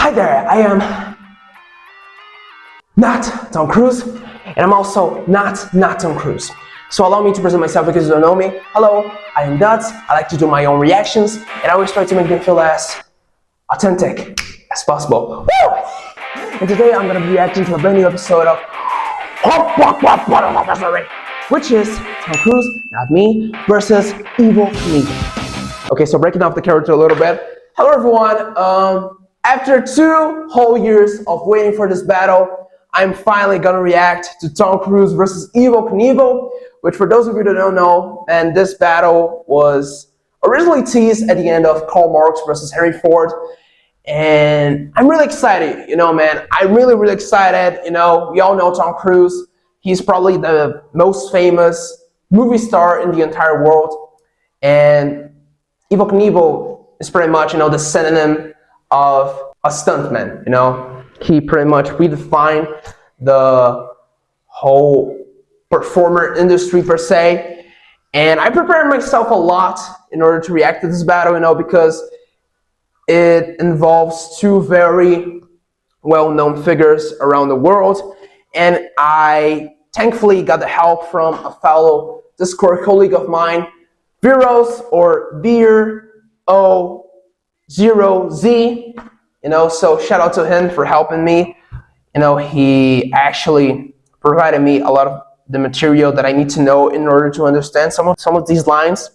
Hi there, I am not Tom Cruise, and I'm also not Tom Cruise. So allow me to present myself because you don't know me. Hello, I am Dudz. I like to do my own reactions, and I always try to make them feel as authentic as possible. Woo! And today I'm going to be reacting to a brand new episode of which is Tom Cruise, not me, versus Evel Knievel. Okay, so breaking off the character a little bit. Hello everyone. After 2 whole years of waiting for this battle, I'm finally gonna react to Tom Cruise versus Evel Knievel, which for those of you that don't know, and this battle was originally teased at the end of Karl Marx versus Henry Ford. And I'm really excited, man. I'm really excited. We all know Tom Cruise. He's probably the most famous movie star in the entire world. And Evel Knievel is pretty much, the synonym of a stuntman, He pretty much redefined the whole performer industry per se. And I prepared myself a lot in order to react to this battle, because it involves 2 very well-known figures around the world. And I thankfully got the help from a fellow Discord colleague of mine, Viros or Beer0Z, so shout out to him for helping me. He actually provided me a lot of the material that I need to know in order to understand some of these lines.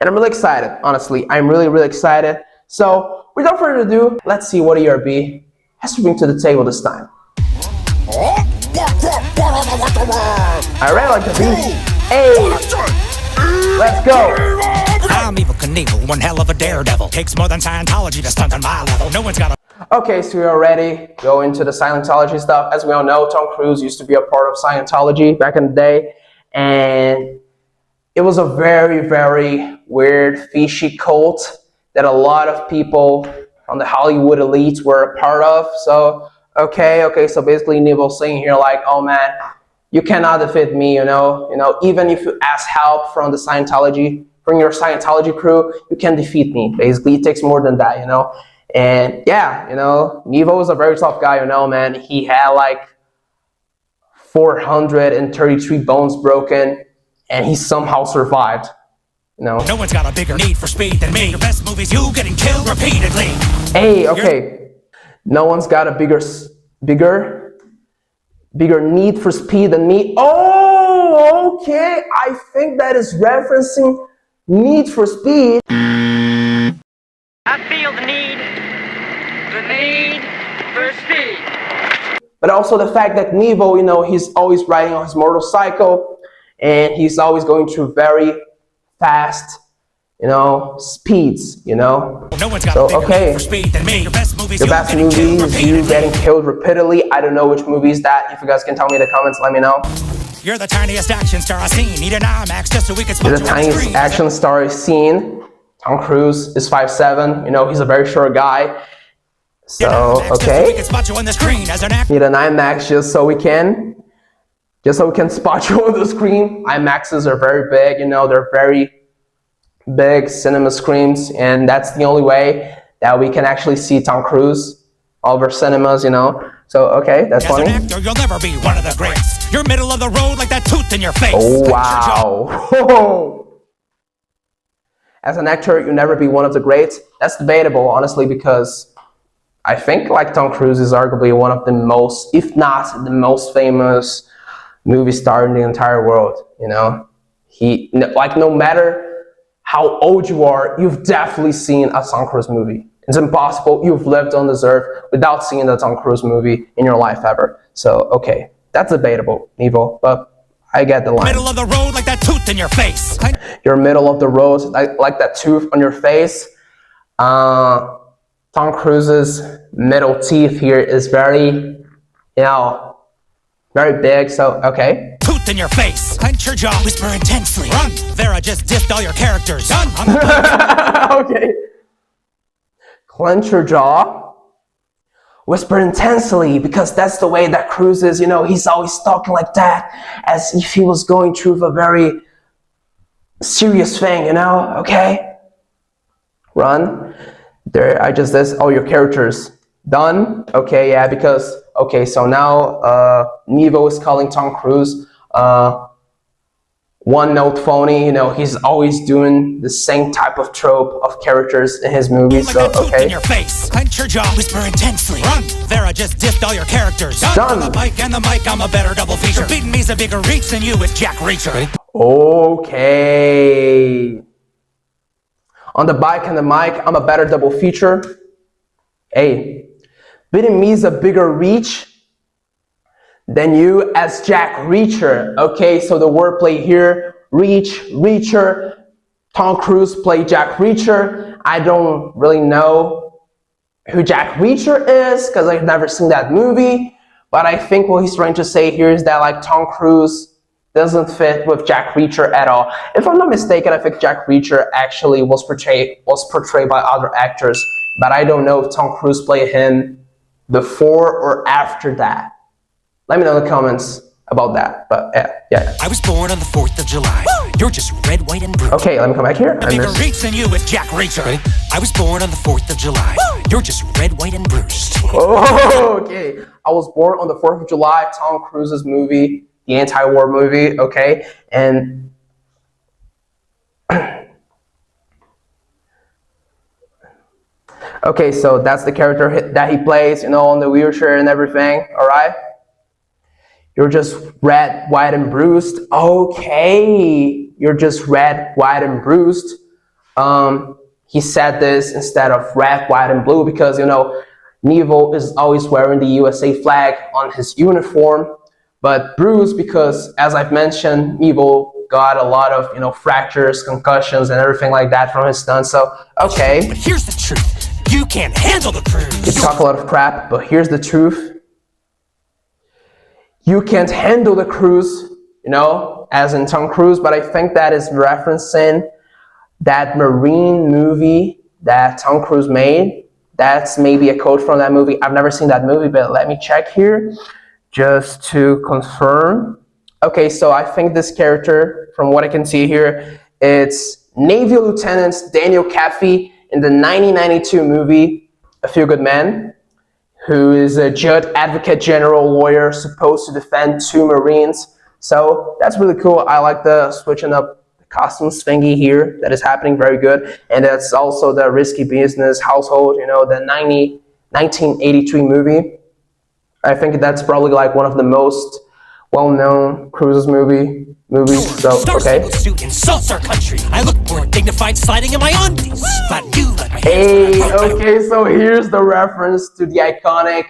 And I'm really excited, honestly. I'm really excited. So without further ado, let's see what ERB has to bring to the table this time. I really like the beat. Hey, let's go. I'm Evel Knievel, one hell of a daredevil. Takes more than Scientology to stunt on my level. No one's got a... Okay, so we already go into the Scientology stuff. As we all know, Tom Cruise used to be a part of Scientology back in the day. And it was a very weird, fishy cult that a lot of people from the Hollywood elites were a part of. So, okay, so basically Knievel's saying here like, oh man, you cannot defeat me, even if you ask help from the Scientology, from your Scientology crew, you can defeat me. Basically, it takes more than that, And yeah, Knievel was a very tough guy, man. He had like 433 bones broken, and he somehow survived. No one's got a bigger need for speed than me. Your best movies, you getting killed repeatedly. Hey, okay. No one's got a bigger need for speed than me. Oh, okay. I think that is referencing Need for Speed. I feel the need for speed. But also the fact that Knievel, he's always riding on his motorcycle, and he's always going through very fast, speeds, No one's got so, a bigger okay. need for speed than me. Your best movies, you getting killed repeatedly. I don't know which movie is that. If you guys can tell me in the comments, let me know. You're the tiniest action star I've seen. Need an IMAX just so we can spot You're the tiniest action star I've seen. Tom Cruise is 5'7". He's a very short guy. So, okay. So we can spot you on the screen as an actor. Need an IMAX just so we can spot you on the screen. IMAXs are very big, they're very big cinema screens, and that's the only way that we can actually see Tom Cruise over cinemas, So, okay, that's funny. As an actor, you'll never be one of the greats. You're middle of the road like that tooth in your face. Oh, wow. As an actor, you'll never be one of the greats. That's debatable, honestly, because I think like Tom Cruise is arguably one of the most, if not the most famous movie star in the entire world, He, like, no matter how old you are, you've definitely seen a Tom Cruise movie. It's impossible you've lived on this earth without seeing a Tom Cruise movie in your life ever. So, okay, that's debatable, Knievel, but I get the line. Middle of the road like that tooth in your face. You're middle of the road like that tooth on your face. Tom Cruise's middle teeth here is very, very big, so, okay. Tooth in your face. Clench your jaw. Whisper intensely. Run. Vera just dissed all your characters. Done. Okay. Clench your jaw. Whisper intensely, because that's the way that Cruise is, he's always talking like that, as if he was going through a very serious thing, okay? Run. There, I just list all your characters. Done. Okay, yeah, because okay, so now Knievel is calling Tom Cruise one note phony. You know, he's always doing the same type of trope of characters in his movies. So okay. In your face. Clench your jaw, whisper intensely. Run! There, I just dissed all your characters. Done. On the bike and the mic, I'm a better double feature. Beating me's a bigger reach than you with Jack Reacher. Ready? Okay. On the bike and the mic, I'm a better double feature. Hey, beating me is a bigger reach than you as Jack Reacher. Okay, so the wordplay here, reach, Reacher. Tom Cruise played Jack Reacher. I don't really know who Jack Reacher is because I've never seen that movie. But I think what he's trying to say here is that like Tom Cruise doesn't fit with Jack Reacher at all. If I'm not mistaken, I think Jack Reacher actually was portrayed by other actors, but I don't know if Tom Cruise played him before or after that. Let me know in the comments about that. But yeah. I was born on the 4th of July. Woo! You're just red, white, and blue. Okay, let me come back here. A bigger reach than you with Jack Reacher. Ready? I was born on the 4th of July. Woo! You're just red, white, and bruised. Oh, okay. I was born on the 4th of July, Tom Cruise's movie, the anti-war movie, okay? And okay, so that's the character that he plays, you know, on the wheelchair and everything, all right? You're just red, white, and bruised. Okay, you're just red, white, and bruised. He said this instead of red, white, and blue because, you know, Knievel is always wearing the USA flag on his uniform, but bruised because, as I've mentioned, Evel got a lot of, you know, fractures, concussions, and everything like that from his stunts. So, okay. But here's the truth. You can't handle the cruise. You talk a lot of crap, but here's the truth. You can't handle the cruise, you know, as in Tom Cruise, but I think that is referencing that Marine movie that Tom Cruise made. That's maybe a quote from that movie. I've never seen that movie, but let me check here just to confirm. Okay, so I think this character, from what I can see here, it's Navy Lieutenant Daniel Kaffee in the 1992 movie, A Few Good Men, who is a judge, advocate general, lawyer, supposed to defend 2 Marines. So that's really cool. I like the switching up the costumes thingy here that is happening, very good. And that's also the Risky Business Household, you know, the 1983 movie. I think that's probably like one of the most well-known Cruise's movies. So okay. Suit insults our country. I look more dignified sliding in my undies. But you let my hands Hey, okay, so here's the reference to the iconic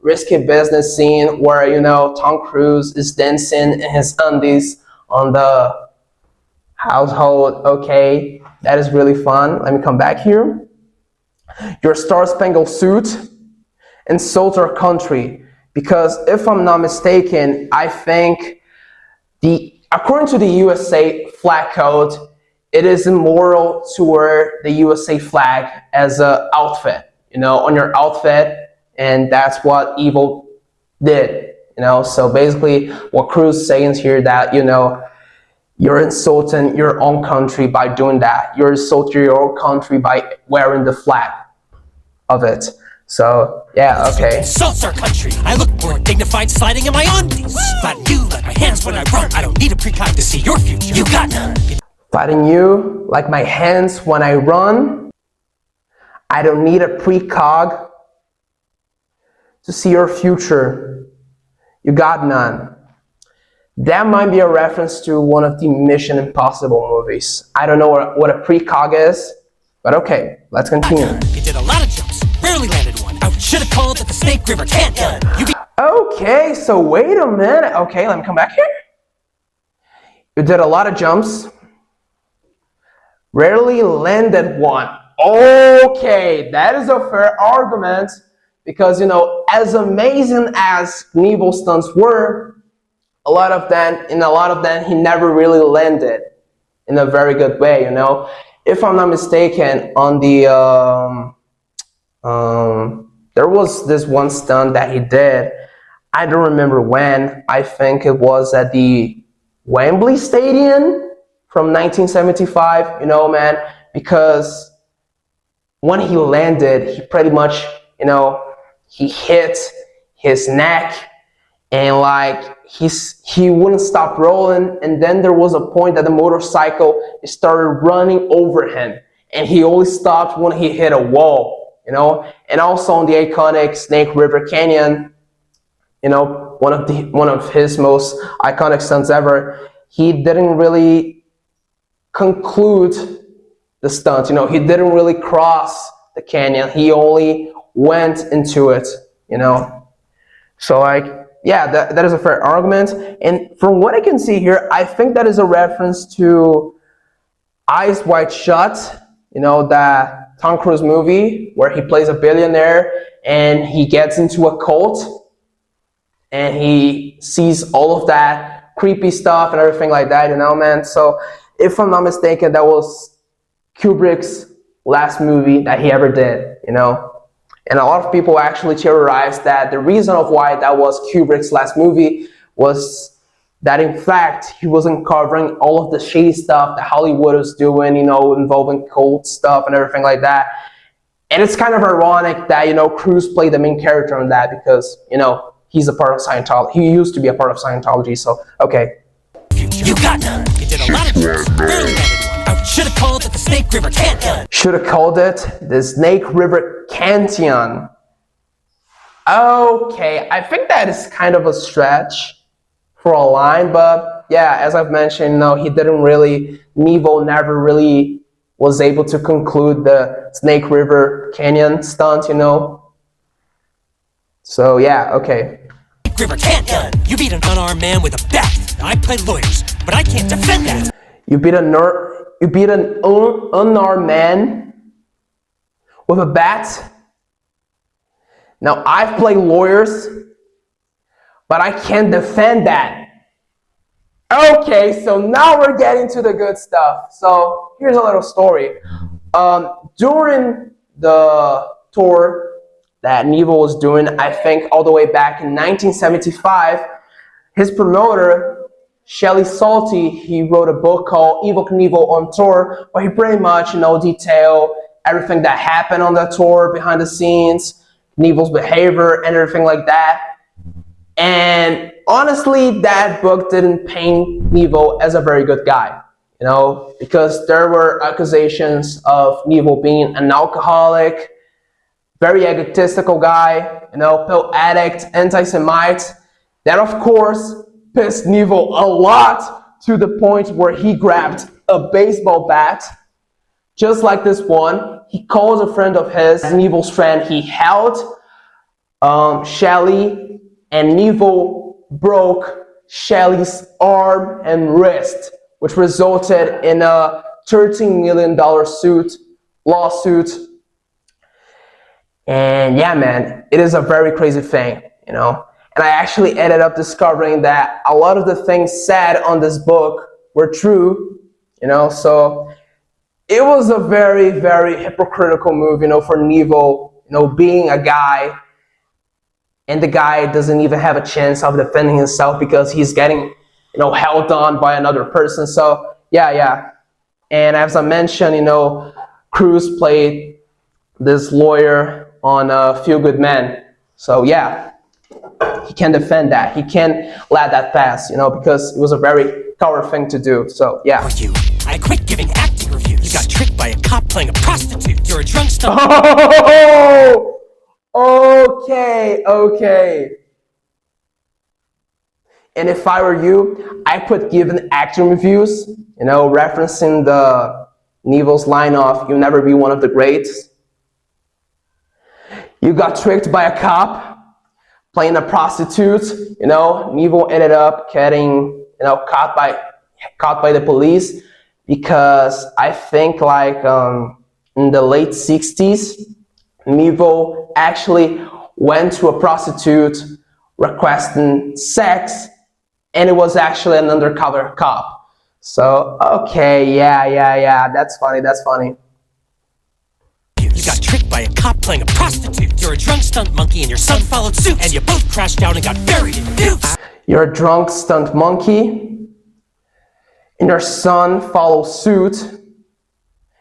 Risky Business scene where, you know, Tom Cruise is dancing in his undies on the household. Okay, that is really fun. Let me come back here. Your Star-Spangled Suit insults our country because, if I'm not mistaken, I think according to the USA flag code, it is immoral to wear the USA flag as an outfit, you know, on your outfit, and that's what Evel did, you know. So basically, what Cruise is saying here that, you know, you're insulting your own country by doing that. You're insulting your own country by wearing the flag of it. So yeah, okay. Insults our country. I look more dignified sliding in my undies. But you let my hands when I run. I don't need a precog to see your future. You got none. Fighting you like my hands when I run. I don't need a precog to see your future. You got none. That might be a reference to one of the Mission Impossible movies. I don't know what a precog is, but okay, let's continue. You did a lot of jumps, barely landed one. I should have called that the Snake River can't done. Okay, so wait a minute. Okay, let me come back here. You did a lot of jumps, rarely landed one. Okay, that is a fair argument because, you know, as amazing as Knievel stunts were, in a lot of them, he never really landed in a very good way, you know. If I'm not mistaken, on the there was this one stunt that he did. I don't remember when. I think it was at the Wembley Stadium from 1975, you know, man, because when he landed, he pretty much, you know, he hit his neck, and like he wouldn't stop rolling. And then there was a point that the motorcycle started running over him, and he only stopped when he hit a wall, you know. And also on the iconic Snake River Canyon, you know, one of his most iconic stunts ever, he didn't really conclude the stunt. You know, he didn't really cross the canyon. He only went into it, you know. So like, yeah, that is a fair argument. And from what I can see here, I think that is a reference to Eyes Wide Shut, you know, that Tom Cruise movie where he plays a billionaire and he gets into a cult and he sees all of that creepy stuff and everything like that, you know, man. So if I'm not mistaken, that was Kubrick's last movie that he ever did, you know. And a lot of people actually theorized that the reason of why that was Kubrick's last movie was that in fact he wasn't covering all of the shady stuff that Hollywood was doing, you know, involving cult stuff and everything like that. And it's kind of ironic that, you know, Cruise played the main character in that because, you know, he's a part of Scientology. He used to be a part of Scientology, so, okay. You got none. You did a lot of moves. Barely landed one. I should have called it the Snake River Canyon. Should have called it the Snake River Canyon. Okay, I think that is kind of a stretch for a line, but yeah, as I've mentioned, no, he didn't really, Knievel never really was able to conclude the Snake River Canyon stunt, you know. So yeah, okay. River Canyon. You beat an unarmed man with a bat. I play lawyers, but I can't defend that. You beat an unarmed man with a bat. Now I've played lawyers, but I can't defend that. Okay, so now we're getting to the good stuff. So here's a little story. During the tour that Knievel was doing, I think all the way back in 1975, his promoter, Shelley Salty, he wrote a book called Evel Knievel on Tour, where he pretty much, you know, detailed everything that happened on that tour, behind the scenes, Knievel's behavior and everything like that. And honestly, that book didn't paint Knievel as a very good guy, you know, because there were accusations of Knievel being an alcoholic, very egotistical guy, you know, pill addict, anti-Semite. That, of course, pissed Knievel a lot to the point where he grabbed a baseball bat, just like this one. He calls a friend of his, Knievel's friend. He held Shelley, and Knievel broke Shelley's arm and wrist, which resulted in a $13 million lawsuit. And yeah, man, it is a very crazy thing, you know. And I actually ended up discovering that a lot of the things said on this book were true, you know. So it was a very, very hypocritical move, you know, for Knievel, you know, being a guy, and the guy doesn't even have a chance of defending himself because he's getting, you know, held on by another person. So yeah. And as I mentioned, you know, Cruise played this lawyer on Feel Good Men. So yeah, he can defend that. He can't let that pass, you know, because it was a very coward thing to do. So yeah. For you, I quit giving acting reviews. You got tricked by a cop playing a prostitute. You're a drunk stomach. Oh, okay. And if I were you, I put giving acting reviews, you know, referencing the Knievel's line of "You'll never be one of the greats." You got tricked by a cop playing a prostitute, you know. Knievel ended up getting, you know, caught by the police because I think like in the late 60s, Knievel actually went to a prostitute requesting sex, and it was actually an undercover cop. So okay, yeah, that's funny. You got tricked by a cop playing a prostitute. You're a drunk stunt monkey and your son followed suit. And you both crashed out and got buried in nukes. You're a drunk stunt monkey and your son followed suit,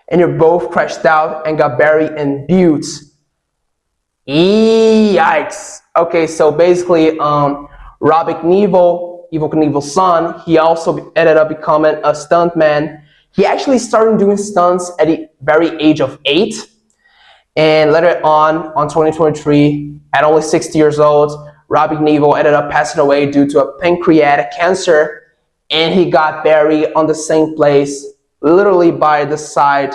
and you both crashed out and got buried in buttes. Yikes. Okay, so basically, Robbie Knievel, Evel Knievel's son, he also ended up becoming a stuntman. He actually started doing stunts at the very age of 8. And later on 2023, at only 60 years old, Robbie Knievel ended up passing away due to a pancreatic cancer. And he got buried on the same place, literally by the side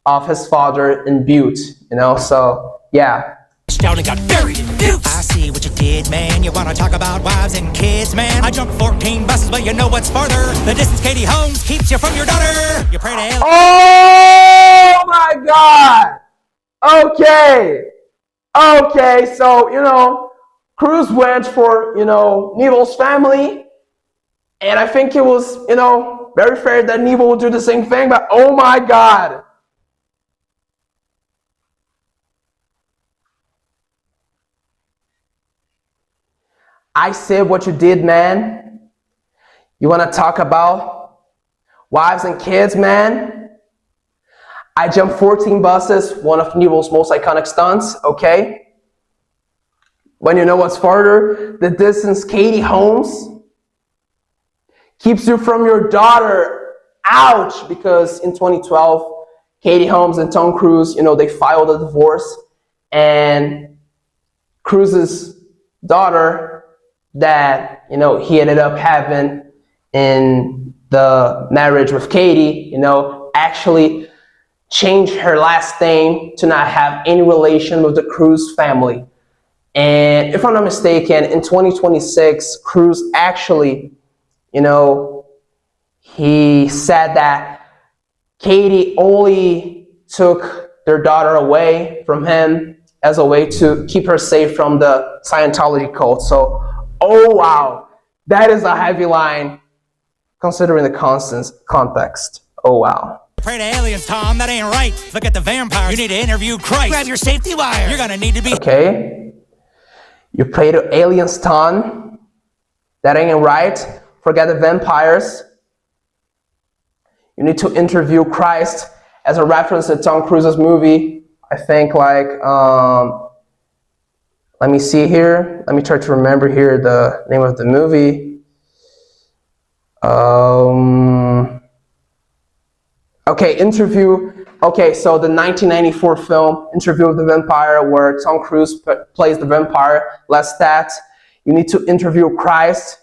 of his father in Butte, you know, so yeah. Down and got buried in dukes. I see what you did, man. You wanna talk about wives and kids, man? I jumped 14 buses, but you know what's farther. The distance Katie Holmes keeps you from your daughter. You pray to aliens. Oh my God. Okay, so, you know, Cruz went for, you know, Knievel's family. And I think it was, you know, very fair that Knievel would do the same thing, but oh my God. I said what you did, man. You want to talk about wives and kids, man? I jumped 14 buses, one of Knievel's most iconic stunts, okay? When you know what's farther, the distance Katie Holmes keeps you from your daughter. Ouch! Because in 2012, Katie Holmes and Tom Cruise, you know, they filed a divorce, and Cruise's daughter that, you know, he ended up having in the marriage with Katie, you know, actually changed her last name to not have any relation with the Cruise family. And if I'm not mistaken, in 2026, Cruise actually, you know, he said that Katie only took their daughter away from him as a way to keep her safe from the Scientology cult. So, oh wow, that is a heavy line considering the context. Oh wow. Pray to aliens, Tom. That ain't right. Look at the vampires. You need to interview Christ. Grab your safety wire. You're gonna need to be. Okay. You pray to aliens, Tom. That ain't right. Forget the vampires. You need to interview Christ as a reference to Tom Cruise's movie. I think like, let me see here. Let me try to remember here the name of the movie. Okay, Interview. Okay, so the 1994 film, Interview with the Vampire, where Tom Cruise plays the vampire. Lestat. You need to interview Christ.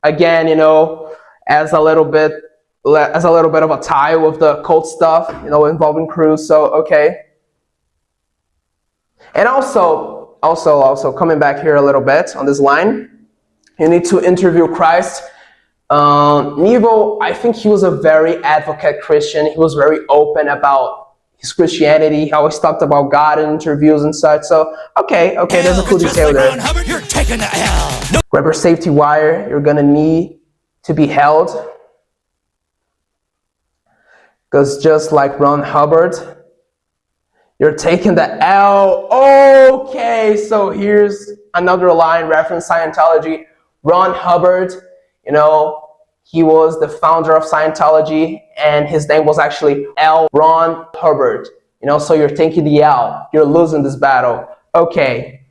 Again, you know, as a little bit of a tie with the cult stuff, you know, involving Cruise. So, okay. And also coming back here a little bit on this line, you need to interview Christ. Knievel, I think he was a very advocate Christian. He was very open about his Christianity. He always talked about God in interviews and such. So, okay, there's a cool detail there. Hubbard, you're taking the L. No. Grab your safety wire. You're gonna need to be held. Because just like Ron Hubbard, you're taking the L. Okay, so here's another line reference Scientology. Ron Hubbard, you know, he was the founder of Scientology, and his name was actually L. Ron Hubbard. You know, so you're taking the L. You're losing this battle. Okay,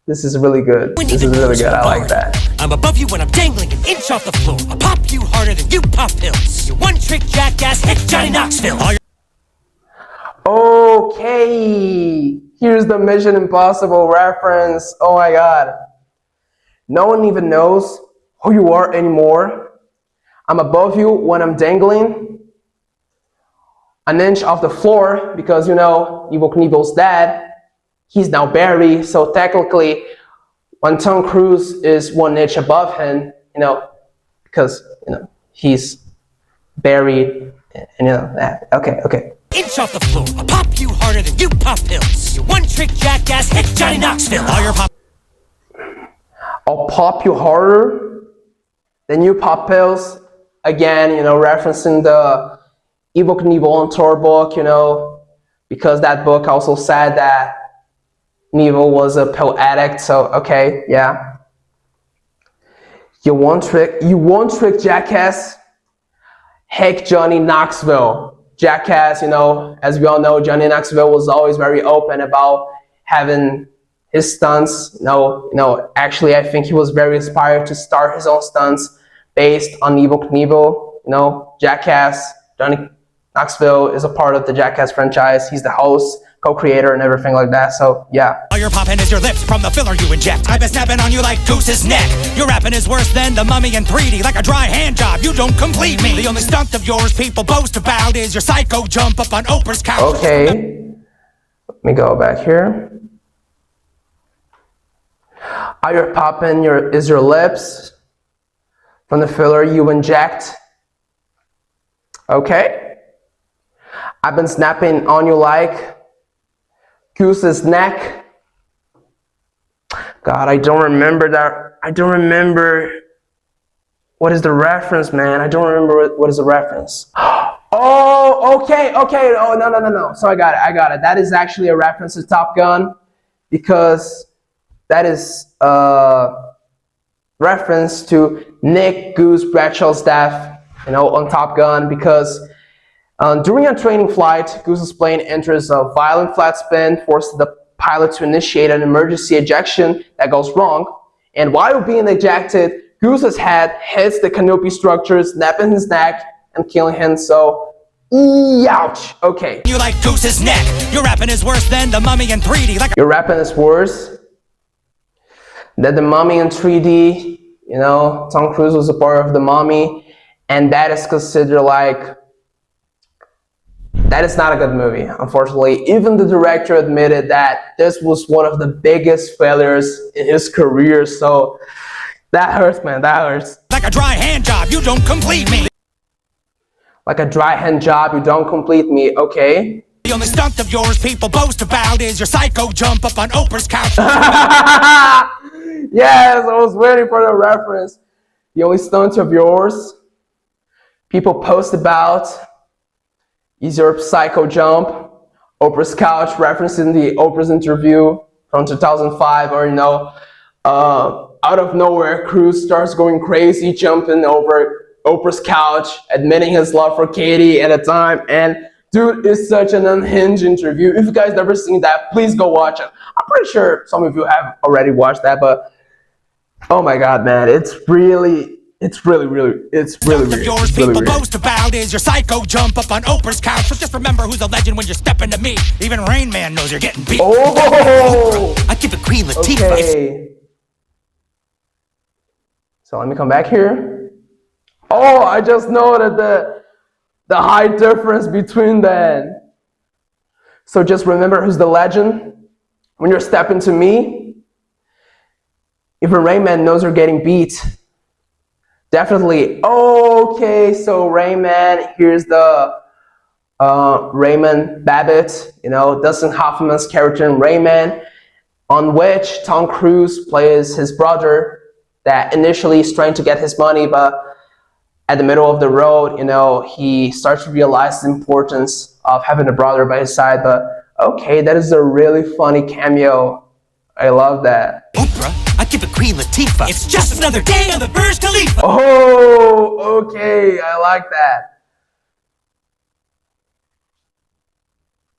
this is really good. This is really good. I like that. I'm above you when I'm dangling an inch off the floor. I'll pop you harder than you pop pills. You one-trick jackass hit Johnny Knoxville. Okay, here's the Mission Impossible reference. Oh my God. No one even knows who you are anymore. I'm above you when I'm dangling an inch off the floor because, you know, Evel Knievel's dad, he's now buried. So technically, when Tom Cruise is 1 inch above him, you know, because, you know, he's buried, and, you know, that. Okay. Inch off the floor. I'll pop you harder than you pop pills. You one-trick jackass hit Johnny Knoxville. All your pop. I'll pop you harder than you pop pills. Again, you know, referencing the Evel Knievel on Tour book, you know, because that book also said that Knievel was a pill addict. So, okay, yeah. You one trick jackass, heck Johnny Knoxville. Jackass, you know, as we all know, Johnny Knoxville was always very open about having his stunts. Actually, I think he was very inspired to start his own stunts based on Evel Knievel. Jackass, Johnny Knoxville is a part of the Jackass franchise. He's the host, co-creator, and everything like that. So yeah. All you're popping is your lips from the filler you inject. I've been snapping on you like Goose's neck. Your rapping is worse than the Mummy in 3D, like a dry hand job. You don't complete me. The only stunt of yours people boast about is your psycho jump up on Oprah's couch. Okay, let me go back here. All you're popping is your lips from the filler you inject. Okay. I've been snapping on you like Goose's neck. God, I don't remember that. I don't remember. What is the reference, man? I don't remember what is the reference. Oh, okay. Oh, no. So I got it. That is actually a reference to Top Gun, because that is a reference to Nick Goose Bradshaw's death, on Top Gun, because during a training flight, Goose's plane enters a violent flat spin, forcing the pilot to initiate an emergency ejection that goes wrong. And while being ejected, Goose's head hits the canopy structure, snapping his neck and killing him. So, ouch. Okay. You like Goose's neck. Your rapping is worse than the Mummy in 3D. Like your rapping is worse than the Mummy in 3D. Tom Cruise was a part of the Mummy, and that is considered like. That is not a good movie, unfortunately. Even the director admitted that this was one of the biggest failures in his career. So that hurts, man. That hurts. Like a dry hand job, you don't complete me. Like a dry hand job, you don't complete me. Okay. The only stunt of yours people boast about is your psycho jump up on Oprah's couch. Yes, I was waiting for the reference. The only stunt of yours people post about is your psycho jump, Oprah's couch, referencing the Oprah's interview from 2005, or out of nowhere, Cruise starts going crazy, jumping over Oprah's couch, admitting his love for Katie at a time, and dude, it's such an unhinged interview. If you guys never seen that, please go watch it. I'm pretty sure some of you have already watched that, but oh my God, man, it's really weird. Yours people boast about is your psycho jump up on Oprah's couch. So just remember who's a legend when you're stepping to me. Even Rain Man knows you're getting beat. Oh, I give it Queen Latifah. Okay. So let me come back here. Oh, I just noted the height difference between them. So just remember who's the legend when you're stepping to me. Even Rain Man knows you're getting beat. Definitely. Okay, so Rain Man, here's the Raymond Babbitt, Dustin Hoffman's character in Rain Man, on which Tom Cruise plays his brother that initially is trying to get his money, but at the middle of the road, he starts to realize the importance of having a brother by his side. But okay, that is a really funny cameo. I love that. Oprah, I give it Queen Latifah. It's just another day on the Burj Khalifa. Oh, okay, I like that.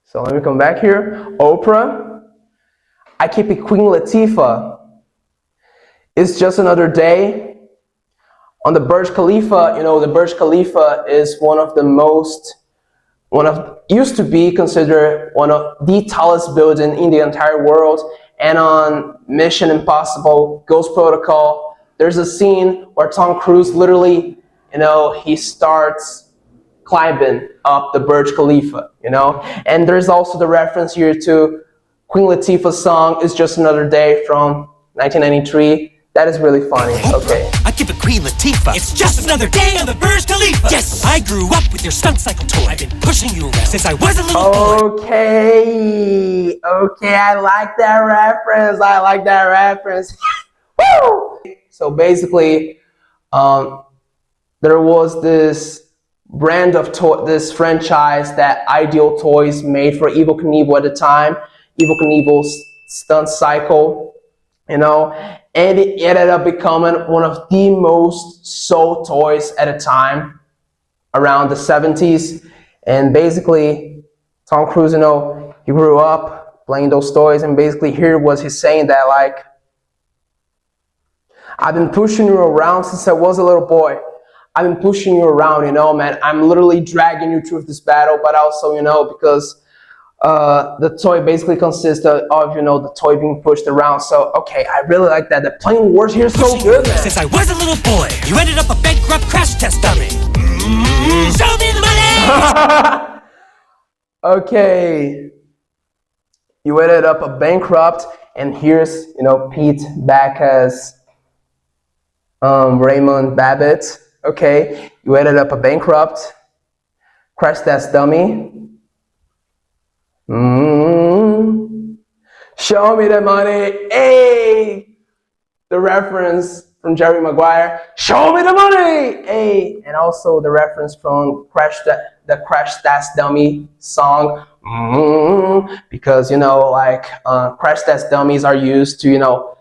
So let me come back here. Oprah, I keep it Queen Latifah. It's just another day on the Burj Khalifa. The Burj Khalifa is used to be considered one of the tallest building in the entire world. And on Mission Impossible Ghost Protocol, there's a scene where Tom Cruise literally, he starts climbing up the Burj Khalifa, And there's also the reference here to Queen Latifah's song, It's Just Another Day from 1993. That is really funny. Okay. I give it Queen Latifah. It's just another day on the Burj Khalifa. Yes, I grew up with your stunt cycle toy. I've been pushing you around since I was a little boy. Okay, I like that reference. Woo! So basically, there was this brand of this franchise that Ideal Toys made for Evel Knievel at the time. Evel Knievel's stunt cycle, and it ended up becoming one of the most sold toys at a time around the 70s. And basically, Tom Cruise, he grew up playing those toys, and basically here was he saying that like, I've been pushing you around since I was a little boy. I've been pushing you around, you know, man. I'm literally dragging you through this battle, but also, you know, because the toy basically consists of, you know, the toy being pushed around. So, okay, I really like that. The playing words here is so good, man. Since I was a little boy, you ended up a bankrupt crash test dummy. Show me the money! Okay. You ended up a bankrupt, and here's, you know, Pete back as Raymond Babbitt. Okay, you ended up a bankrupt, crash test dummy. Show me the money. Hey, the reference from Jerry Maguire. Show me the money. Hey, and also the reference from the Crash Test Dummy song. Because, you know, like crash test dummies are used to, you know,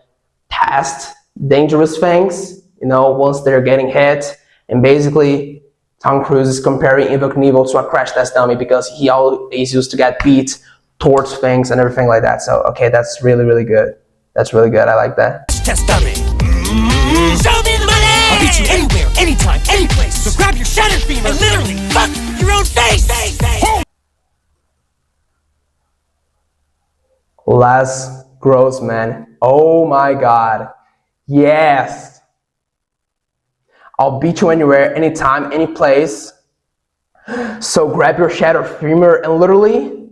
test dangerous things, you know, once they're getting hit. And basically, Tom Cruise is comparing Evel Knievel to a crash test dummy because he always used to get beat towards things and everything like that. So, okay, that's really, really good. That's really good. I like that. Test dummy. Show me the money! I'll beat you anywhere, anytime, any place. So grab your shattered femur and literally fuck your own face. Les Grossman. Oh my God. Yes. I'll beat you anywhere, anytime, any place. So grab your shattered femur and literally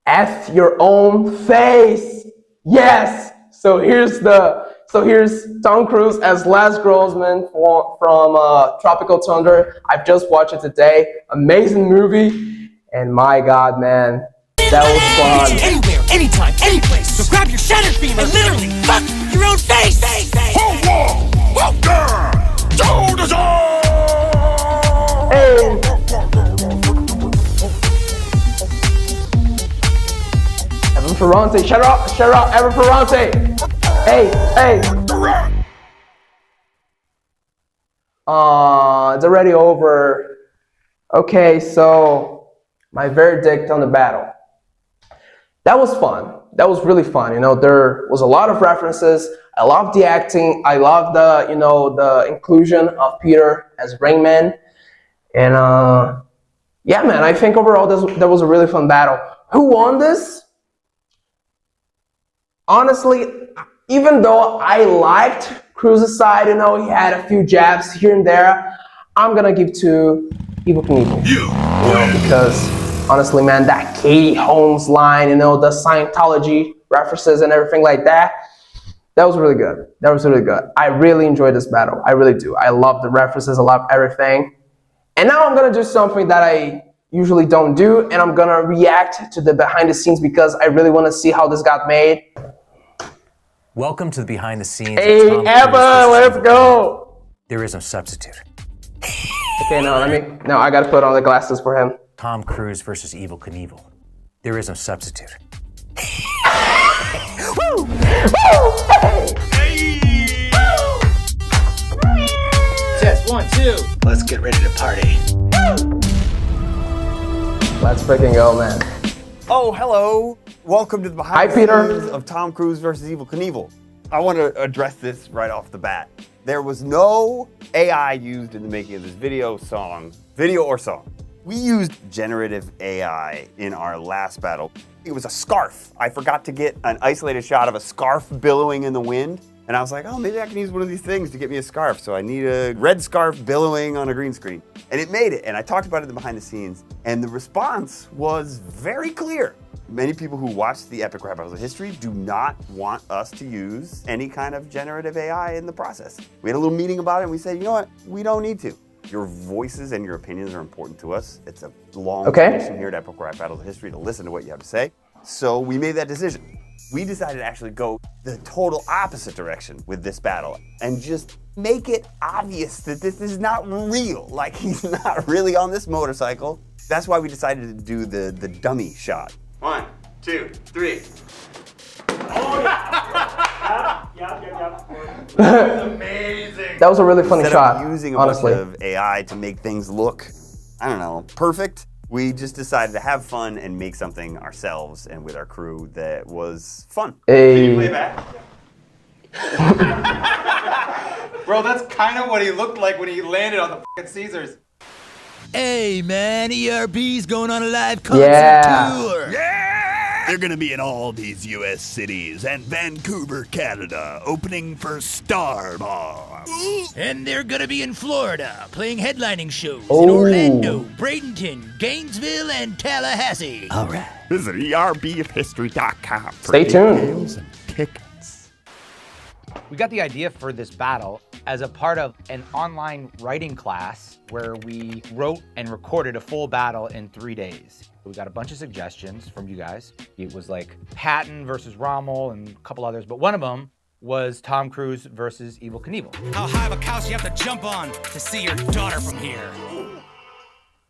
F your own face. Yes. So here's Tom Cruise as Les Grossman from Tropical Thunder. I've just watched it today. Amazing movie. And my God, man, that was fun. Anywhere, anytime, any place. So grab your shattered femur and literally fuck your own face. Hey. Evan Ferrante, shout out, Evan Ferrante. Hey. It's already over. Okay, so my verdict on the battle. That was fun. That was really fun. You know, there was a lot of references. I loved the acting. I loved the, you know, the inclusion of Peter as Rainman. And yeah, man, I think overall that was a really fun battle. Who won this? Honestly, even though I liked Cruise's side, you know, he had a few jabs here and there, I'm gonna give to Evel Knievel. You know, because honestly, man, that Katie Holmes line, you know, the Scientology references and everything like that, that was really good. That was really good. I really enjoyed this battle. I really do. I love the references. I love everything. And now I'm gonna do something that I usually don't do, and I'm gonna react to the behind the scenes because I really wanna see how this got made. Welcome to the behind the scenes. Hey, Evel, let's go. There is no substitute. Okay, no, I gotta put on the glasses for him. Tom Cruise versus Evel Knievel. There is no substitute. Woo! Woo! Hey! Test 1, 2. Let's get ready to party. Let's freaking go, man. Oh, hello. Welcome to the behind the Peter. scenes of Tom Cruise versus Evel Knievel. I want to address this right off the bat. There was no AI used in the making of this video or song. We used generative AI in our last battle. It was a scarf. I forgot to get an isolated shot of a scarf billowing in the wind. And I was like, oh, maybe I can use one of these things to get me a scarf. So I need a red scarf billowing on a green screen. And it made it. And I talked about it in the behind the scenes. And the response was very clear. Many people who watched the Epic Rap Battles of History do not want us to use any kind of generative AI in the process. We had a little meeting about it and we said, you know what? We don't need to. Your voices and your opinions are important to us. It's a long tradition here at Epic Rap Battles of History to listen to what you have to say. So we made that decision. We decided to actually go the total opposite direction with this battle and just make it obvious that this is not real. Like, he's not really on this motorcycle. That's why we decided to do the dummy shot. 1, 2, 3. Oh, yeah. Yep. That was amazing. That was a really funny Instead shot, of using a honestly. bunch of AI to make things look, I don't know, perfect, We just decided to have fun and make something ourselves and with our crew that was fun. Hey. Play back. Bro, that's kind of what he looked like when he landed on the fucking Caesars. Hey man, ERB's going on a live concert tour. Yeah! They're gonna be in all these US cities and Vancouver, Canada, opening for Starbomb. And they're gonna be in Florida, playing headlining shows in Oh. Orlando, Bradenton, Gainesville, and Tallahassee. All right. Visit erbofhistory.com for Stay tuned. details and tickets. We got the idea for this battle as a part of an online writing class where we wrote and recorded a full battle in 3 days. We got a bunch of suggestions from you guys. It was like Patton versus Rommel and a couple others, but one of them was Tom Cruise versus Evel Knievel. How high of a couch you have to jump on to see your daughter from here?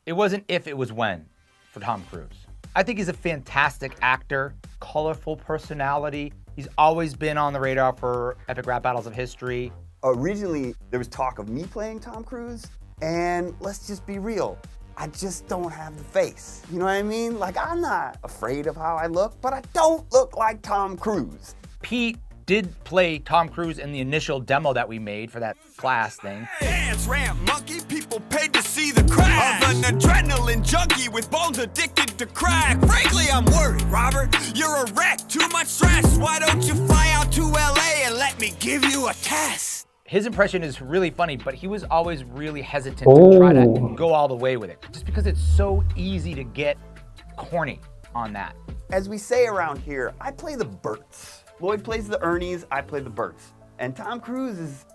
It wasn't if, it was when for Tom Cruise. I think he's a fantastic actor, colorful personality. He's always been on the radar for epic rap battles of history. Originally, there was talk of me playing Tom Cruise, and let's just be real, I just don't have the face. You know what I mean? Like, I'm not afraid of how I look, but I don't look like Tom Cruise. Pete did play Tom Cruise in the initial demo that we made for that class thing. Dance ramp monkey, people paid to see the crash of an adrenaline junkie with bones addicted to crack. Frankly, I'm worried, Robert. You're a wreck, too much stress. Why don't you fly out to LA and let me give you a test? His impression is really funny, but he was always really hesitant to try to go all the way with it, just because it's so easy to get corny on that. As we say around here, I play the Berts. Lloyd plays the Ernies, I play the Berts. And Tom Cruise is,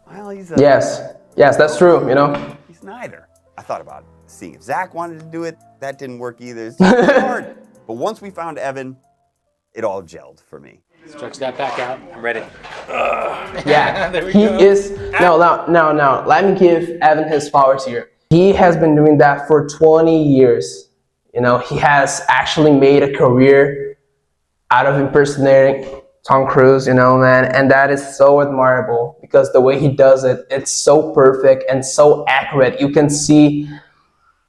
well, he's a... Yes, that's true, you know. He's neither. I thought about seeing if Zach wanted to do it. That didn't work either. It's just hard. But once we found Evan, it all gelled for me. Stretch that back out. I'm ready. Yeah, There we he go. is. No, let me give Evan his flowers here. He has been doing that for 20 years. You know, he has actually made a career out of impersonating Tom Cruise, you know, man, and that is so admirable because the way he does it, it's so perfect and so accurate. You can see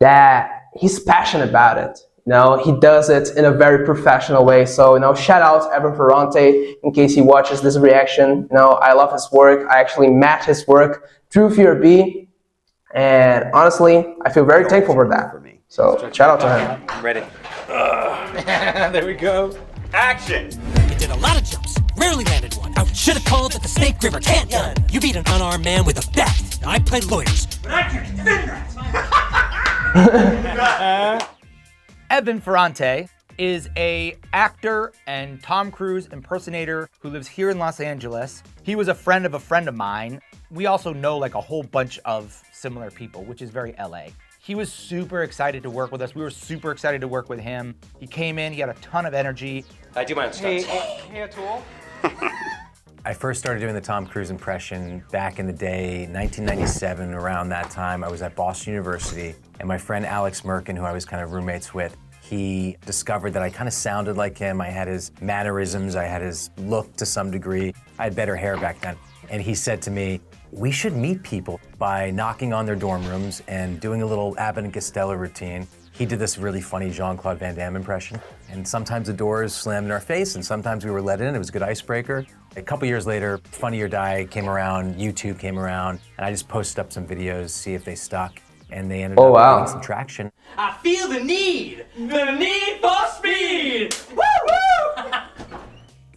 that he's passionate about it. You know, he does it in a very professional way. So, you know, shout out Evel Ferrante in case he watches this reaction. You know, I love his work. I actually met his work through FERB, and honestly, I feel very thankful for that. So, shout out to him. I'm ready. There we go. Action! You did a lot of jumps, rarely landed one. I should have called at the Snake River can't gun. You beat an unarmed man with a bat. I play lawyers. But I can defend that. Evel Ferrante is a actor and Tom Cruise impersonator who lives here in Los Angeles. He was a friend of mine. We also know like a whole bunch of similar people, which is very LA. He was super excited to work with us. We were super excited to work with him. He came in, he had a ton of energy. I do my own stunts. Hey, Atul. I first started doing the Tom Cruise impression back in the day, 1997, around that time. I was at Boston University, and my friend Alex Merkin, who I was kind of roommates with, he discovered that I kind of sounded like him. I had his mannerisms, I had his look to some degree. I had better hair back then. And he said to me, we should meet people by knocking on their dorm rooms and doing a little Abbott and Costello routine. He did this really funny Jean-Claude Van Damme impression. And sometimes the doors slammed in our face, and sometimes we were let in. It was a good icebreaker. A couple years later, Funny or Die came around, YouTube came around, and I just posted up some videos, see if they stuck. And they ended up getting some traction. I feel the need for speed. Woo-woo!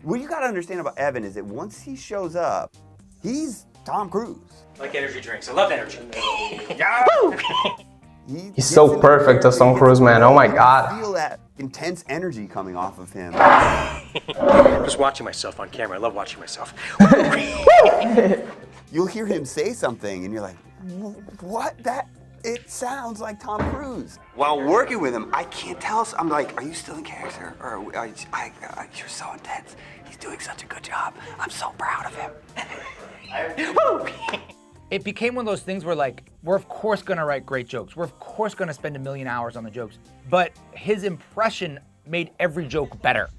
What you gotta understand about Evan is that once he shows up, he's Tom Cruise. I like energy drinks. I love energy. He's so perfect as Tom Cruise, man. Oh my God. Feel that intense energy coming off of him. Just watching myself on camera. I love watching myself. You'll hear him say something and you're like, what? It sounds like Tom Cruise. While working with him, I can't tell. I'm like, are you still in character? Or you're so intense. He's doing such a good job. I'm so proud of him. It became one of those things where like, we're of course gonna write great jokes. We're of course gonna spend 1 million hours on the jokes. But his impression made every joke better.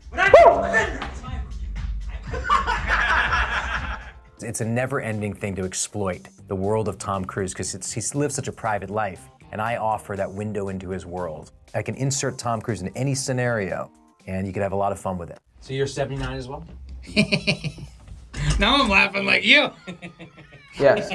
It's a never-ending thing to exploit the world of Tom Cruise because he lives such a private life. and I offer that window into his world. I can insert Tom Cruise in any scenario, and you could have a lot of fun with it. So you're 79 as well? Now I'm laughing like you. Yes.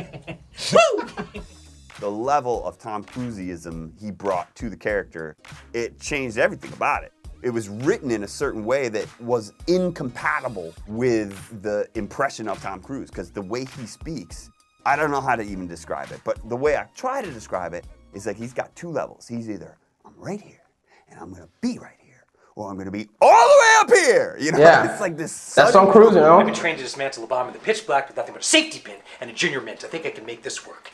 The level of Tom Cruiseism he brought to the character, it changed everything about it. It was written in a certain way that was incompatible with the impression of Tom Cruise, because the way he speaks, I don't know how to even describe it, but the way I try to describe it is like he's got two levels. He's either, I'm right here, and I'm gonna be right here, or I'm gonna be all the way up here. You know, Yeah. it's like this. That's Tom Cruise, you know? I've been trained to dismantle a bomb in the pitch black with nothing but a safety pin and a junior mint. I think I can make this work.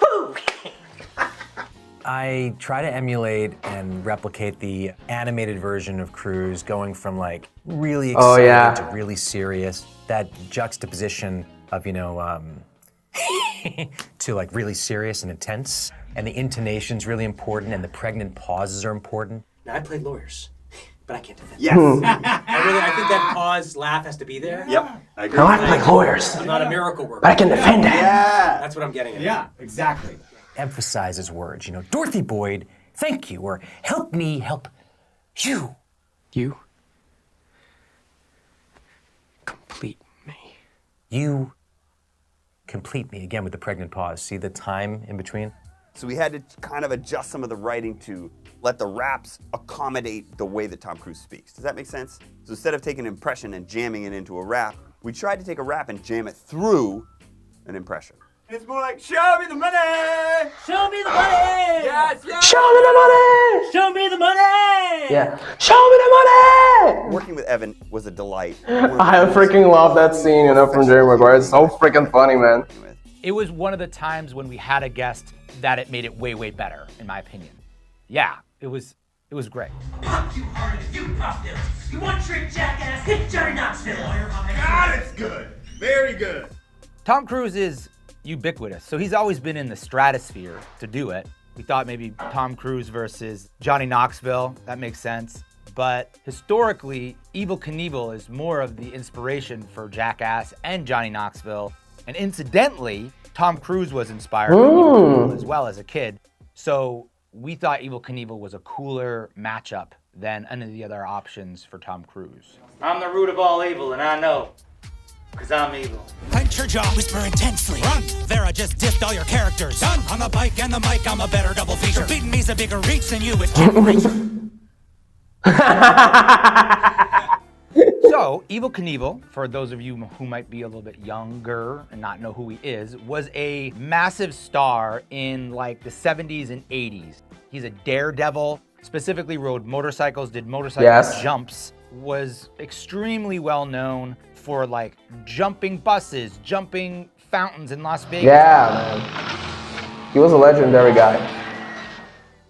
Woo! I try to emulate and replicate the animated version of Cruise, going from like really excited to really serious. That juxtaposition of, you know, to like really serious and intense. And the intonation's really important, and the pregnant pauses are important. Now, I play lawyers, but I can't defend Yes. I think that pause laugh has to be there. Yep. I agree. No, I play lawyers, I'm not a miracle worker. but I can defend it. Yeah. That's what I'm getting at. Yeah, exactly. Emphasizes words, you know, Dorothy Boyd, thank you, or help me help you. You complete me. You complete me, again with the pregnant pause. See the time in between? So we had to kind of adjust some of the writing to let the raps accommodate the way that Tom Cruise speaks. Does that make sense? So instead of taking an impression and jamming it into a rap, we tried to take a rap and jam it through an impression. It's more like, show me the money! Show me the money! Yes, yes! Show me the money! Show me the money! Yeah. Show me the money! Working with Evan was a delight. I freaking love that scene, you know, from Jerry Maguire. It's so freaking funny, man. It was one of the times when we had a guest that it made it way, way better, in my opinion. Yeah, it was great. Pop too hard and you pop this. You want trick jackass? Hit Johnny Knoxville. God, it's good. Very good. Tom Cruise is ubiquitous, so he's always been in the stratosphere to do it. We thought maybe Tom Cruise versus Johnny Knoxville, that makes sense. But historically, Evel Knievel is more of the inspiration for Jackass and Johnny Knoxville. And incidentally, Tom Cruise was inspired by Evel Knievel as well as a kid. So we thought Evel Knievel was a cooler matchup than any of the other options for Tom Cruise. I'm the root of all evil, and I know. Cause I'm evil. Clench your jaw, whisper intensely. Run, Vera just dissed all your characters. Done, on the bike and the mic, I'm a better double feature. Beating me's a bigger reach than you with So, Evel Knievel, for those of you who might be a little bit younger and not know who he is, was a massive star in like the 70s and 80s. He's a daredevil, specifically rode motorcycles, did motorcycle jumps, was extremely well known for like jumping buses, jumping fountains in Las Vegas. Yeah, man. He was a legendary guy.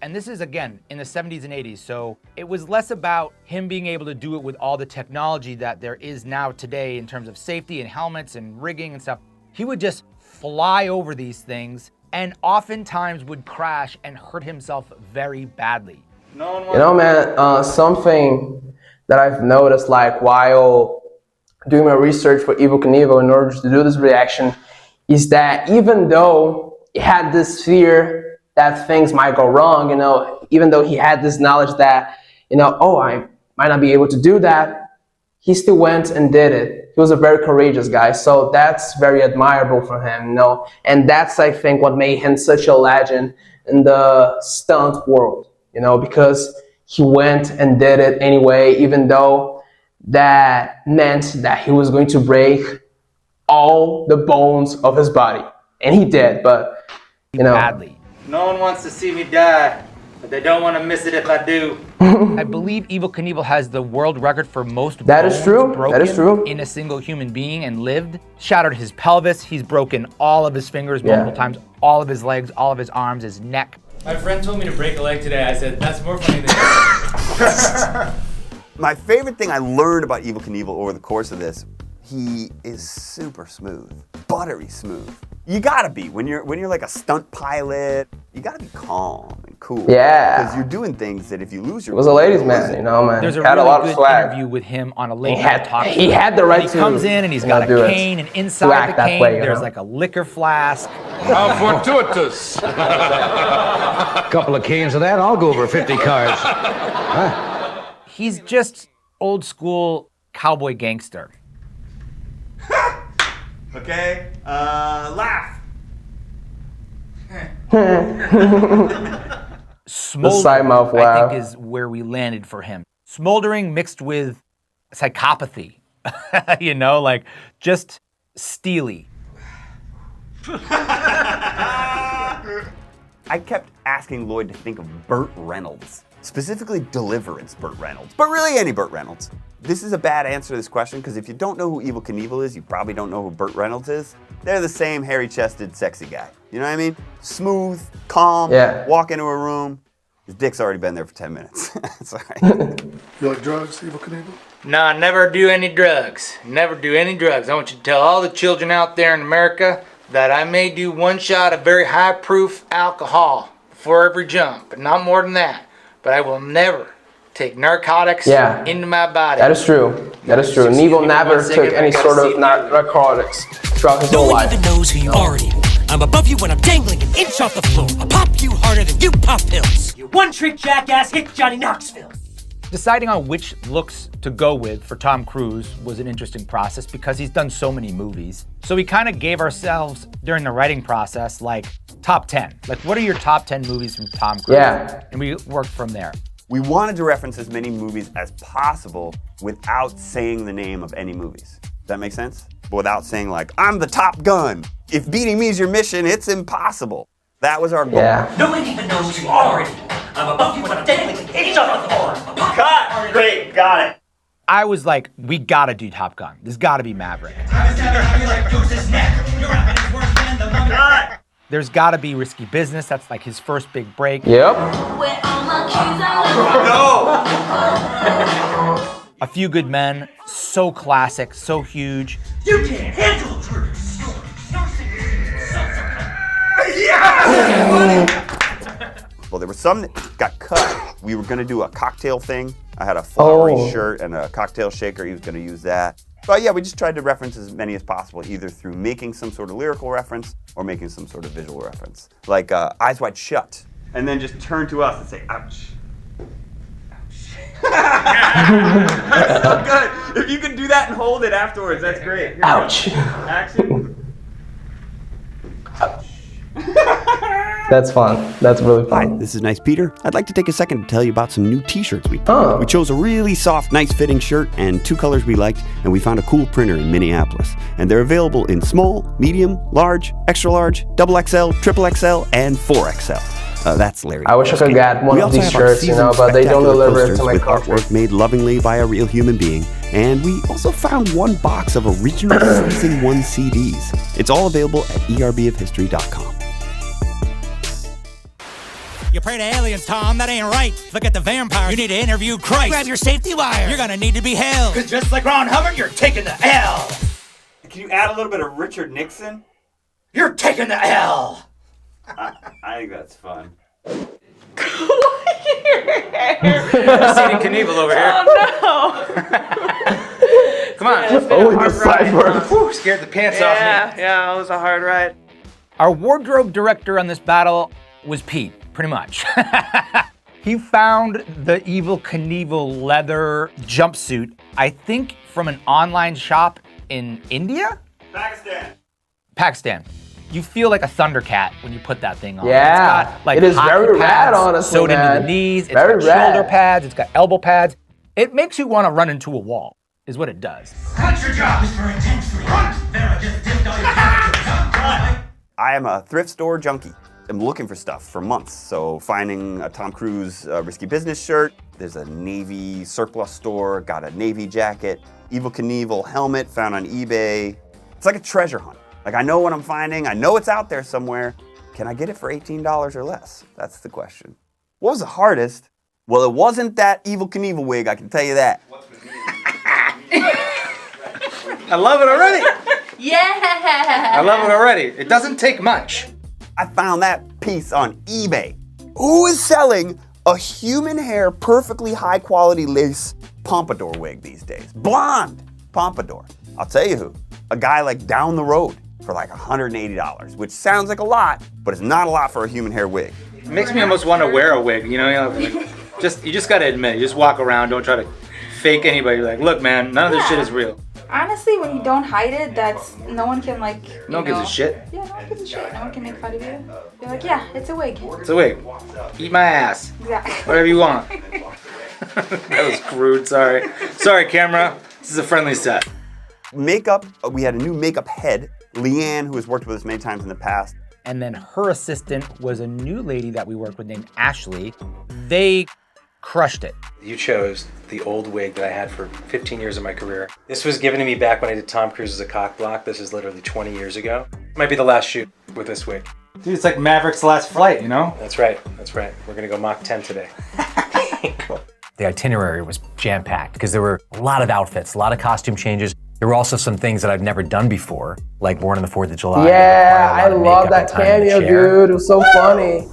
And this is, again, in the 70s and 80s, so it was less about him being able to do it with all the technology that there is now today in terms of safety and helmets and rigging and stuff. He would just fly over these things and oftentimes would crash and hurt himself very badly. You know, man, something that I've noticed, like, while doing my research for Evel Knievel in order to do this reaction, is that even though he had this fear that things might go wrong, you know, even though he had this knowledge that, you know, oh, I might not be able to do that, he still went and did it. He was a very courageous guy, so that's very admirable for him, you know, and that's, I think, what made him such a legend in the stunt world, you know, because he went and did it anyway, even though that meant that he was going to break all the bones of his body, and he did, but, you know. Badly. No one wants to see me die, but they don't want to miss it if I do. I believe Evel Knievel has the world record for most That is bones true. broken That is true. in a single human being and lived. Shattered his pelvis. He's broken all of his fingers multiple times, all of his legs, all of his arms, his neck. My friend told me to break a leg today. I said, that's more funny than My favorite thing I learned about Evel Knievel over the course of this, he is super smooth, buttery smooth. You gotta be when you're like a stunt pilot. You gotta be calm and cool. Yeah. Because you're doing things that if you lose your He was a ladies' man, you know, man. There's a Had really a lot good of swag. interview with him on a late He night had- talk show. he had the right And he to, comes in and he's you got know, a do it. cane, and To inside act the that cane way, you there's know? like a liquor flask. How fortuitous. Couple of cans of that, I'll go over 50 cards. He's just old school cowboy gangster. Okay, laugh. Smoldering, side mouth I laugh. think, is where we landed for him. Smoldering mixed with psychopathy. You know, like just steely. I kept asking Lloyd to think of Burt Reynolds, specifically Deliverance Burt Reynolds, but really any Burt Reynolds. This is a bad answer to this question because if you don't know who Evel Knievel is, you probably don't know who Burt Reynolds is. They're the same hairy-chested, sexy guy. You know what I mean? Smooth, calm, Yeah. walk into a room. His dick's already been there for 10 minutes. It's all right. You like drugs, Evel Knievel? Nah, never do any drugs. Never do any drugs. I want you to tell all the children out there in America that I may do one shot of very high proof alcohol before every jump, but not more than that. But I will never take narcotics Yeah. into my body. That is true. That is true. Knievel never took any sort of narcotics throughout his No whole one life. even knows who you are anymore. I'm above you when I'm dangling an inch off the floor. I'll pop you harder than you pop pills. You one-trick jackass hit Johnny Knoxville. Deciding on which looks to go with for Tom Cruise was an interesting process because he's done so many movies. So we kind of gave ourselves, during the writing process, like top 10. Like, what are your top 10 movies from Tom Cruise? Yeah. And we worked from there. We wanted to reference as many movies as possible without saying the name of any movies. Does that make sense? But without saying like, I'm the Top Gun. If beating me is your mission, it's impossible. That was our goal. Yeah. No one even knows who you are anymore. I'm above you when I'm dangling an inch off the floor. I'll pop you Cut! harder than Great, got it. I was like, we gotta do Top Gun. There's gotta be Maverick. There's gotta be Risky Business. That's like his first big break. Yep. A Few Good Men, so classic, so huge. You can't handle the truth. Well, there were some that got cut. We were gonna do a cocktail thing. I had a flowery Oh. shirt and a cocktail shaker. He was gonna use that. But yeah, we just tried to reference as many as possible, either through making some sort of lyrical reference or making some sort of visual reference. Like Eyes Wide Shut. And then just turn to us and say, ouch. That's so good. If you can do that and hold it afterwards, that's great. Here Ouch. we go. Action. That's fun. That's really Hi, fun. this is Nice Peter. I'd like to take a second to tell you about some new t-shirts we put. Oh. We chose a really soft, nice fitting shirt and 2 colors we liked, and we found a cool printer in Minneapolis. And they're available in small, medium, large, extra large, XXL, XXL, and 4XL. That's Larry. I wish I could get one We of also these have our shirts, you know, seasoned but they don't spectacular deliver it posters to my with country. artwork made lovingly by a real human being. And we also found 1 box of original Season 1 CDs. It's all available at erbofhistory.com. You pray to aliens, Tom, that ain't right. Look at the vampire. You need to interview Christ. Grab your safety wire. You're gonna need to be held. Cause just like Ron Hubbard, you're taking the L. Can you add a little bit of Richard Nixon? You're taking the L. I think that's fun. City Knievel over here. Oh Come on. Oh, the cipher. Whew, scared the pants no! off me. Yeah, it was a hard ride. Our wardrobe director on this battle was Pete, pretty much. He found the Evel Knievel leather jumpsuit, I think from an online shop in India? Pakistan. You feel like a Thundercat when you put that thing on. Yeah. It's got, like, It is hockey very rad, pads honestly, sewed man. into the knees. It's Very got rad. shoulder pads. It's got elbow pads. It makes you want to run into a wall, is what it does. Your job is for intensely. I am a thrift store junkie. I'm looking for stuff for months. So finding a Tom Cruise Risky Business shirt, there's a Navy surplus store, got a Navy jacket, Evel Knievel helmet found on eBay. It's like a treasure hunt. Like I know what I'm finding, I know it's out there somewhere. Can I get it for $18 or less? That's the question. What was the hardest? Well, it wasn't that Evel Knievel wig, I can tell you that. I love it already. Yeah. I love it already. It doesn't take much. I found that piece on eBay. Who is selling a human hair, perfectly high quality lace pompadour wig these days? Blonde pompadour. I'll tell you who. A guy like down the road for like $180, which sounds like a lot, but it's not a lot for a human hair wig. It makes me almost want to wear a wig, you know, like, you just gotta admit it. You just walk around, don't try to fake anybody. You're like, look, man, none of this shit is real. Honestly, when you don't hide it, that's no one can like. No one gives a shit. Yeah, no one gives a shit. No one can make fun of you. You're like, yeah, it's a wig. It's a wig. Eat my ass. Exactly. Whatever you want. That was crude. Sorry. Sorry, camera. This is a friendly set. Makeup. We had a new makeup head, Leanne, who has worked with us many times in the past. And then her assistant was a new lady that we worked with named Ashley. They crushed it. You chose the old wig that I had for 15 years of my career. This was given to me back when I did Tom Cruise as a cock block. This is literally 20 years ago. Might be the last shoot with this wig. Dude, it's like Maverick's last flight, you know? That's right. That's right. We're gonna go Mach 10 today. The itinerary was jam-packed because there were a lot of outfits, a lot of costume changes. There were also some things that I've never done before, like Born on the 4th of July. Yeah, I love that cameo, dude. It was so funny.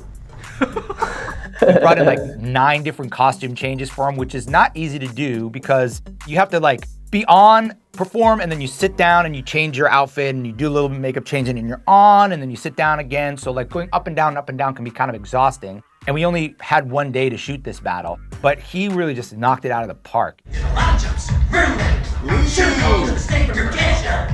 We brought in like 9 different costume changes for him, which is not easy to do because you have to like be on, perform, and then you sit down and you change your outfit and you do a little makeup change and then you're on and then you sit down again. So like going up and down can be kind of exhausting. And we only had 1 day to shoot this battle, but he really just knocked it out of the park.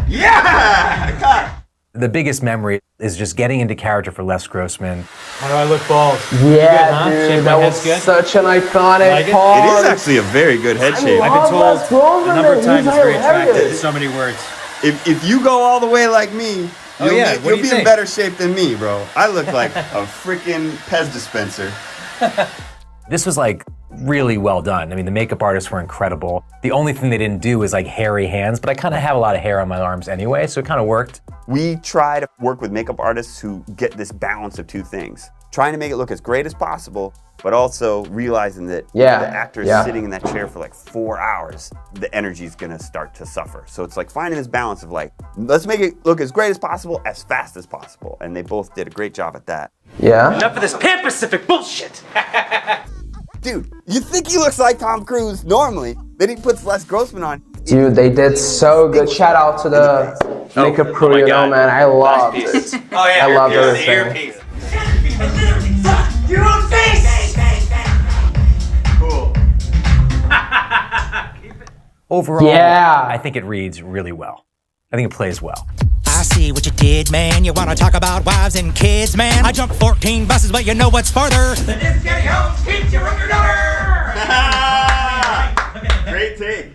Yeah! The biggest memory is just getting into character for Les Grossman. How do I look bald? Yeah, Good, huh? dude, Shape that my was head's good? such an iconic Like it? part. It is actually a very good head shape. I've been told a number of times it's very attractive. hilarious. So many words. If you go all the way like me, Oh, yeah. What do you'll you be in think? better shape than me, bro. I look like a freaking Pez dispenser. This was like really well done. I mean, the makeup artists were incredible. The only thing they didn't do was like hairy hands, but I kind of have a lot of hair on my arms anyway, so it kind of worked. We try to work with makeup artists who get this balance of 2 things. Trying to make it look as great as possible, but also realizing that the actor is sitting in that chair for like 4 hours, the energy is gonna start to suffer. So it's like finding this balance of like, let's make it look as great as possible, as fast as possible. And they both did a great job at that. Yeah. Enough of this Pan-Pacific bullshit. Dude, you think he looks like Tom Cruise normally, then he puts Les Grossman on. Dude, they did so good. Shout out to the makeup crew, you know, man. I loved it. Oh yeah, I loved the everything. earpiece. Your own face! Cool. Overall, Yeah. I think it reads really well. I think it plays well. I see what you did, man. You wanna talk about wives and kids, man? I jumped 14 buses, but you know what's further than this getting home keeps you from your daughter! Great take.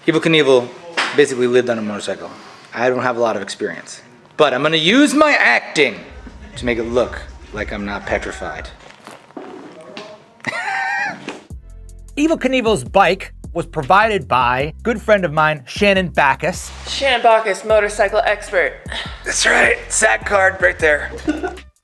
Evel Knievel basically lived on a motorcycle. I don't have a lot of experience, but I'm gonna use my acting to make it look like I'm not petrified. Evel Knievel's bike was provided by a good friend of mine, Shannon Backus. Shannon Backus, motorcycle expert. That's right, SAG card right there.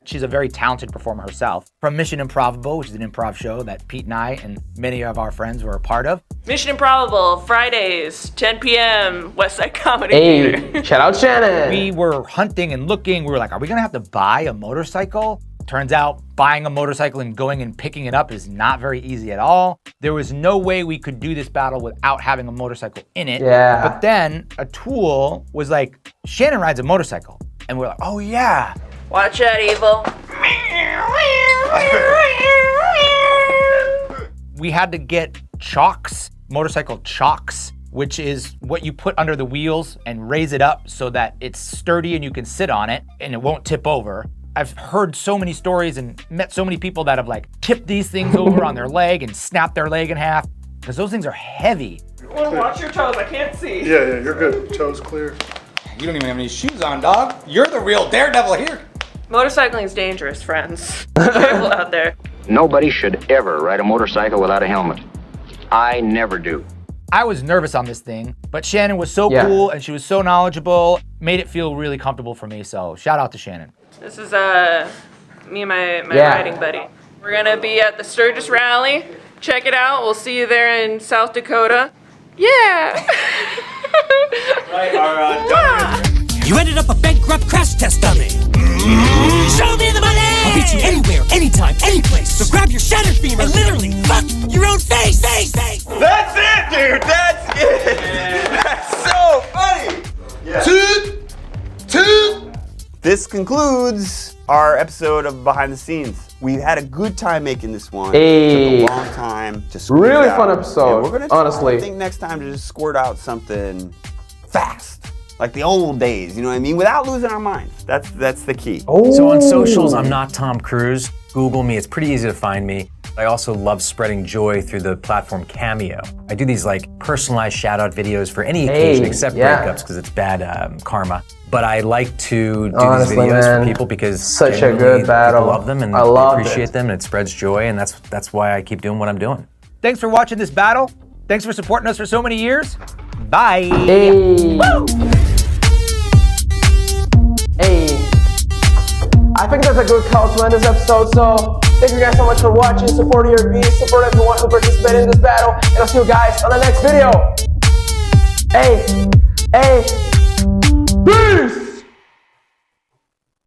She's a very talented performer herself. From Mission Improbable, which is an improv show that Pete and I and many of our friends were a part of. Mission Improbable, Fridays, 10 p.m., West Side Comedy Hey, Theater. shout out Shannon. We were hunting and looking. We were like, are we gonna have to buy a motorcycle? Turns out buying a motorcycle and going and picking it up is not very easy at all. There was no way we could do this battle without having a motorcycle in it. Yeah. But then a tool was like, Shannon rides a motorcycle. And we're like, oh yeah. Watch out, Evel. We had to get chocks, motorcycle chocks, which is what you put under the wheels and raise it up so that it's sturdy and you can sit on it and it won't tip over. I've heard so many stories and met so many people that have like tipped these things over on their leg and snapped their leg in half because those things are heavy. Well, watch your toes, I can't see. Yeah, you're good. Toes clear. You don't even have any shoes on, dog. You're the real daredevil here. Motorcycling is dangerous, friends. Be careful out there. Nobody should ever ride a motorcycle without a helmet. I never do. I was nervous on this thing, but Shannon was so cool and she was so knowledgeable, made it feel really comfortable for me. So shout out to Shannon. This is me and my riding buddy. We're gonna be at the Sturgis rally. Check it out. We'll see you there in South Dakota. Yeah. You ended up a bankrupt crash test dummy. Show me the money! I'll beat you anywhere, anytime, anyplace. So grab your shattered femur and literally fuck your own face. That's it, dude. That's it. That's so funny. Yeah. This concludes our episode of Behind the Scenes. We had a good time making this one. It took a long time to squirt Really out. fun episode, And we're gonna try, honestly. I think next time to just squirt out something fast, like the old days. You know what I mean? Without losing our minds. That's the key. So on socials, I'm not Tom Cruise. Google me. It's pretty easy to find me. I also love spreading joy through the platform Cameo. I do these like personalized shout out videos for any occasion except breakups because it's bad karma. But I like to do Honestly, these videos man, for people because such a good battle. people love them and I they loved appreciate it. them and it spreads joy and that's why I keep doing what I'm doing. Thanks for watching this battle. Thanks for supporting us for so many years. Bye. Hey. Woo! Hey. I think that's a good call to end this episode, so thank you guys so much for watching, support ERB, support everyone who participated in this battle, and I'll see you guys on the next video. Hey. Peace!